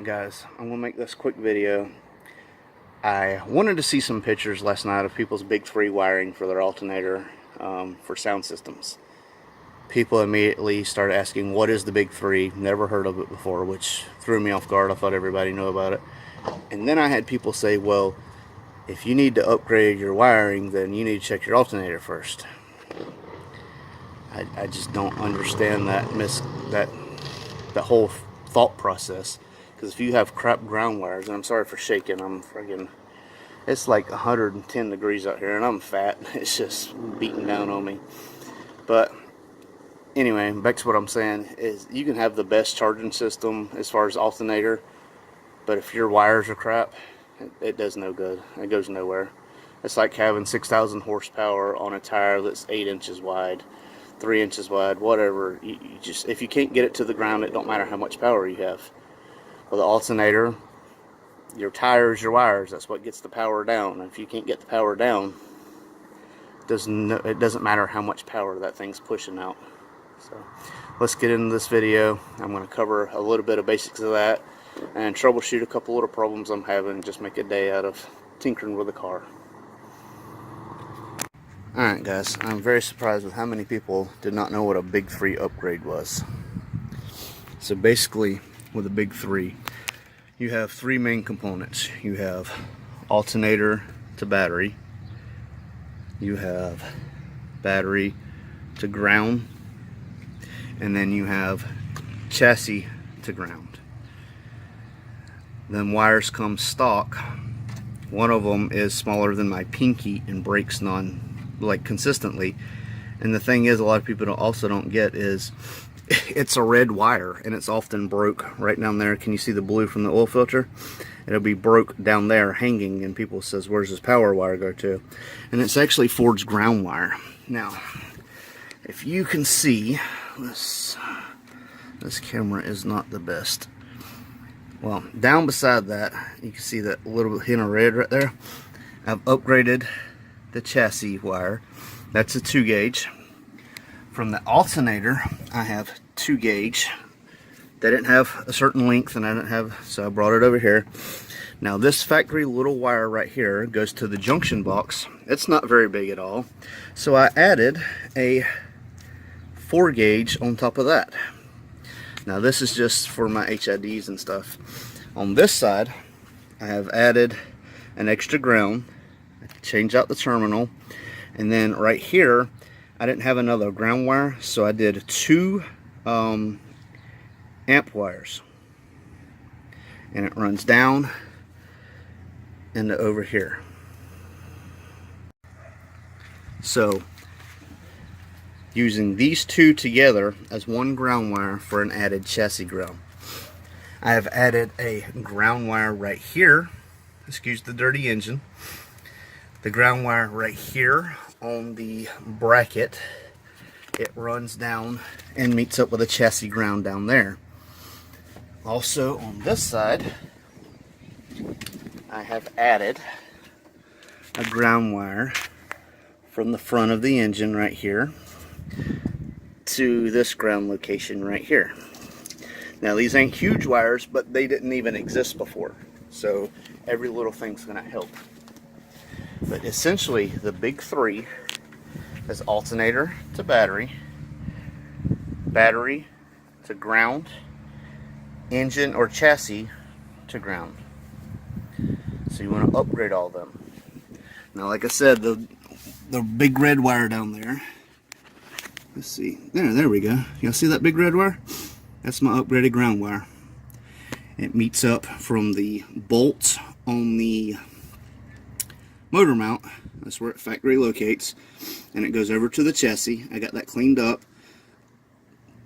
Alright guys, I'm going to make this quick video. I wanted to see some pictures last night of people's big three wiring for their alternator for sound systems. People immediately started asking, what is the big three? Never heard of it before, which threw me off guard. I thought everybody knew about it. And then I had people say, well, if you need to upgrade your wiring, then you need to check your alternator first. I just don't understand that whole thought process. Because if you have crap ground wires, and I'm sorry for shaking, it's like 110 degrees out here and I'm fat. It's just beating down on me. But anyway, back to what I'm saying is you can have the best charging system as far as alternator, but if your wires are crap, it does no good. It goes nowhere. It's like having 6,000 horsepower on a tire that's 8 inches wide, 3 inches wide, whatever. You just, if you can't get it to the ground, it don't matter how much power you have. Well, the alternator, your tires, your wires, that's what gets the power down. If you can't get the power down, it doesn't matter how much power that thing's pushing out. So let's get into this video. I'm going to cover a little bit of basics of that and troubleshoot a couple little problems I'm having, just make a day out of tinkering with the car. Alright guys, I'm very surprised with how many people did not know what a big three upgrade was. So basically, with a big three, you have three main components. You have alternator to battery, you have battery to ground, and then you have chassis to ground. Then wires come stock. One of them is smaller than my pinky and breaks consistently. And the thing is, a lot of people also don't get is it's a red wire and it's often broke right down there. Can you see the blue from the oil filter? It'll be broke down there hanging, and people says, where's this power wire go to? And it's actually Ford's ground wire. Now if you can see this camera is not the best. Well, down beside that you can see that little hint of red right there. I've upgraded the chassis wire. That's a 2 gauge. From the alternator, I have 2 gauge. They didn't have a certain length, and I didn't have, so I brought it over here. Now this factory little wire right here goes to the junction box. It's not very big at all, so I added a 4 gauge on top of that. Now this is just for my HIDs and stuff. On this side, I have added an extra ground. Change out the terminal, and then right here I didn't have another ground wire, so I did 2 amp wires, and it runs down into over here. So using these two together as one ground wire for an added chassis ground. I have added a ground wire right here. Excuse the dirty engine. The ground wire right here on the bracket, it runs down and meets up with a chassis ground down there. Also on this side, I have added a ground wire from the front of the engine right here to this ground location right here. Now these ain't huge wires, but they didn't even exist before, so every little thing's gonna help. But essentially, the big three is alternator to battery, battery to ground, engine or chassis to ground. So you want to upgrade all of them. Now, like I said, the big red wire down there. Let's see. There we go. Y'all see that big red wire? That's my upgraded ground wire. It meets up from the bolt on the motor mount. That's where it factory locates, and it goes over to the chassis. I got that cleaned up,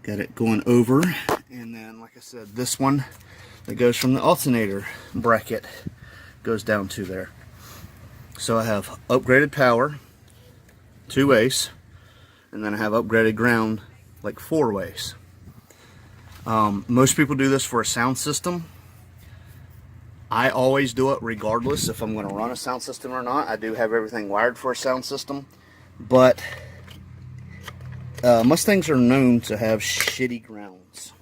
got it going over, and then like I said, this one that goes from the alternator bracket goes down to there. So I have upgraded power 2 ways, and then I have upgraded ground like 4 ways. Most people do this for a sound system. I always do it regardless if I'm going to run a sound system or not. I do have everything wired for a sound system, but Mustangs are known to have shitty grounds.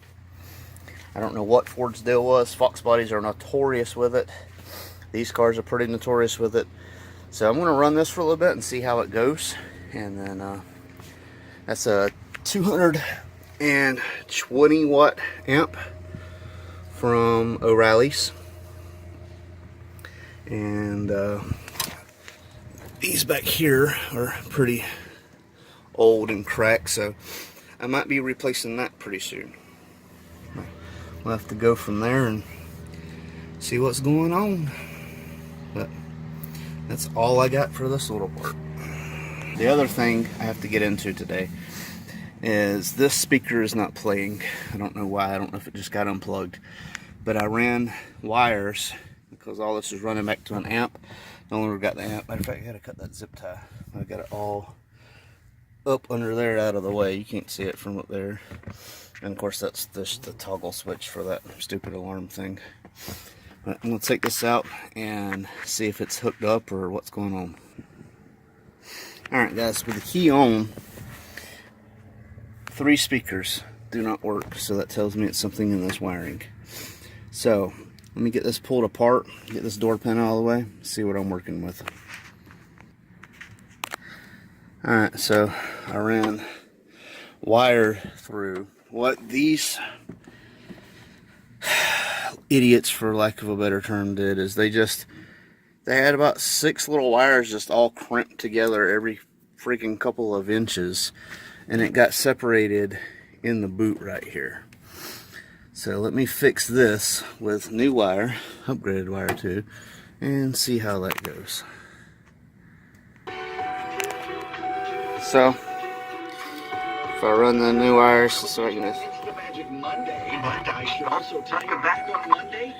I don't know what Ford's deal was. Fox bodies are notorious with it. These cars are pretty notorious with it. So I'm going to run this for a little bit and see how it goes. And then that's a 220 watt amp from O'Reilly's. And these back here are pretty old and cracked, so I might be replacing that pretty soon. We'll have to go from there and see what's going on. But that's all I got for this little part. The other thing I have to get into today is this speaker is not playing. I don't know why. I don't know if it just got unplugged. But I ran wires because all this is running back to an amp. No longer got the amp. Matter of fact, I gotta cut that zip tie. I got it all up under there out of the way. You can't see it from up there. And of course that's just the toggle switch for that stupid alarm thing. But I'm gonna take this out and see if it's hooked up or what's going on. Alright guys, with the key on, 3 speakers do not work, so that tells me it's something in this wiring. So let me get this pulled apart, get this door pin out of the way, see what I'm working with. Alright, so I ran wire through. What these idiots, for lack of a better term, did is they had about 6 little wires just all crimped together every freaking couple of inches, and it got separated in the boot right here. So let me fix this with new wire, upgraded wire too, and see how that goes. So if I run the new wires, so I can. Monday, but I should also tell you back on Monday,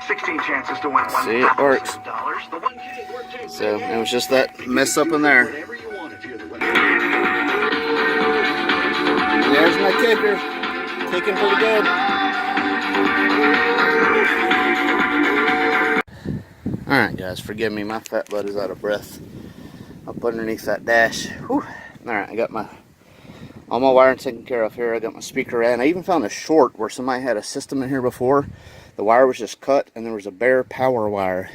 16 chances to win $1,000. See, it works. So it was just that mess up in there. There's my kicker, kicking pretty good. Alright guys, forgive me, my fat butt is out of breath up underneath that dash. Alright, I got all my wiring taken care of here. I got my speaker in. I even found a short where somebody had a system in here before. The wire was just cut and there was a bare power wire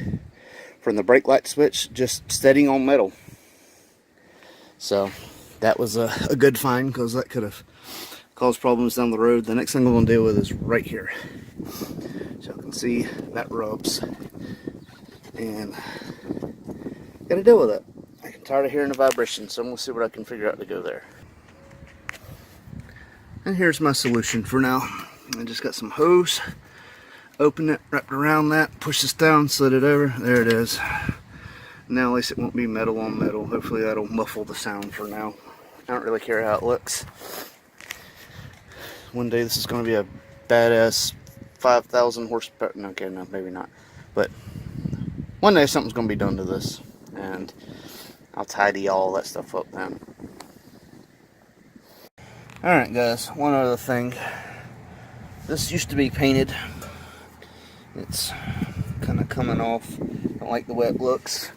from the brake light switch just steadying on metal. So that was a good find, because that could have caused problems down the road. The next thing I'm going to deal with is right here. So you can see that rubs. And got to deal with it. I'm tired of hearing the vibration, so I'm going to see what I can figure out to go there. And here's my solution for now. I just got some hose, open it, wrapped around that, push this down, slid it over, there it is. Now at least it won't be metal on metal. Hopefully that'll muffle the sound for now. I don't really care how it looks. One day this is going to be a badass 5,000 horsepower, no, okay, no, maybe not. But one day something's going to be done to this, and I'll tidy all that stuff up then. Alright guys, one other thing. This used to be painted. It's kind of coming off. Don't like the way it looks.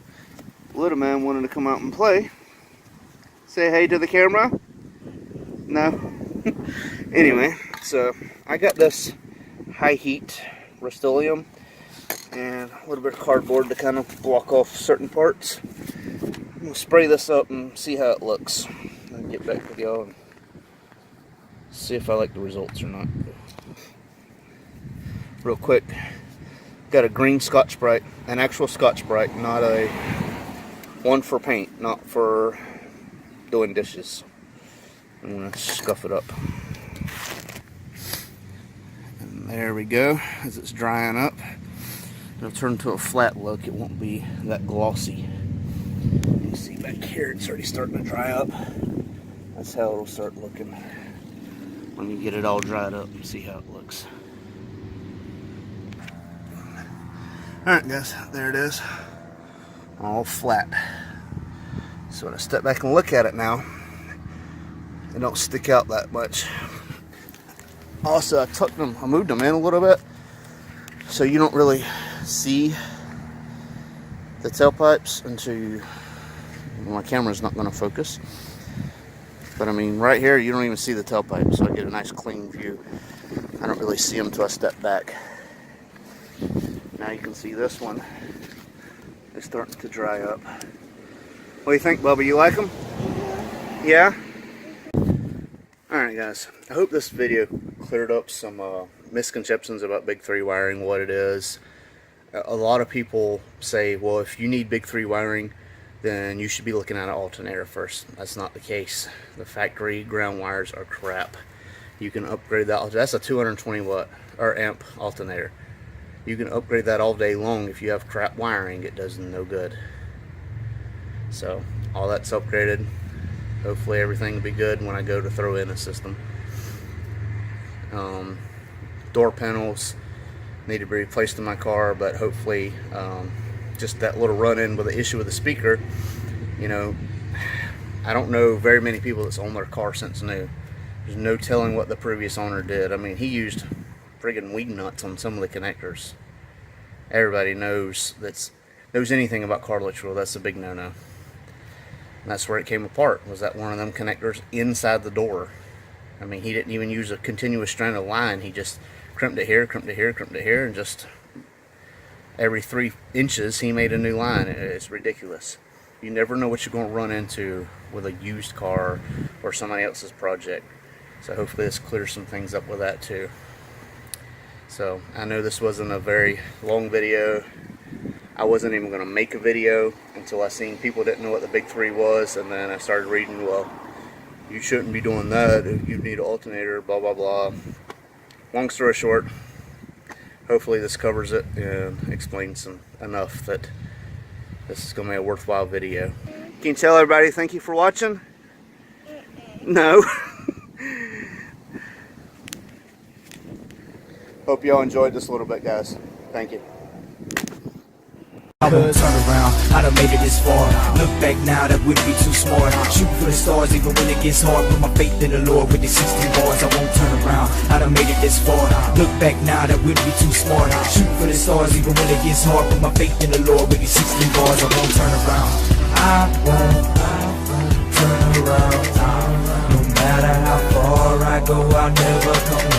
Little man wanted to come out and play. Say hey to the camera. No. Anyway, so I got this high heat Rust-Oleum and a little bit of cardboard to kind of block off certain parts. I'm going to spray this up and see how it looks. I'll get back with y'all and see if I like the results or not. Real quick, got a green Scotch-Brite, an actual Scotch-Brite, not a one for paint, not for doing dishes. I'm going to scuff it up. And there we go. As it's drying up, it'll turn to a flat look. It won't be that glossy. You see back here, it's already starting to dry up. That's how it'll start looking when you get it all dried up and see how it looks. Alright guys, there it is. All flat. So when I step back and look at it now, they don't stick out that much. Also, I moved them in a little bit, so you don't really see the tailpipes until you, well, my camera's not going to focus. But I mean, right here, you don't even see the tailpipe, so I get a nice clean view. I don't really see them until I step back. Now you can see this one is starting to dry up. What do you think, Bubba? You like them? Yeah? Alright guys, I hope this video cleared up some misconceptions about Big 3 wiring, what it is. A lot of people say, well, if you need Big 3 wiring, then you should be looking at an alternator first. That's not the case. The factory ground wires are crap. You can upgrade that. That's a 220 watt or amp alternator. You can upgrade that all day long. If you have crap wiring, it does no good. So all that's upgraded. Hopefully everything will be good when I go to throw in a system. Door panels need to be replaced in my car, but hopefully just that little run-in with the issue with the speaker, you know, I don't know very many people that's owned their car since new. There's no telling what the previous owner did. I mean, he used friggin' weed nuts on some of the connectors. Everybody knows knows anything about car electrical, that's a big no-no. And that's where it came apart, was that one of them connectors inside the door. I mean, he didn't even use a continuous strand of line. He just crimped it here, crimped it here, crimped it here, and just every 3 inches he made a new line. It's ridiculous. You never know what you're going to run into with a used car or somebody else's project. So hopefully this clears some things up with that too. So I know this wasn't a very long video. I wasn't even going to make a video until I seen people didn't know what the Big 3 was, and then I started reading, well, you shouldn't be doing that, you need an alternator, blah blah blah. Long story short, hopefully this covers it and explains enough that this is going to be a worthwhile video. Can you tell everybody thank you for watching? No. Hope y'all enjoyed this a little bit, guys. Thank you. I won't turn around, I done made it this far. Look back now, that wouldn't be too smart. Shoot for the stars even when it gets hard. Put my faith in the Lord with the 16 bars. I won't turn around, I done made it this far. Look back now, that wouldn't be too smart. Shoot for the stars even when it gets hard. Put my faith in the Lord with the 16 bars. I won't turn around, I won't turn around. No matter how far I go, I'll never come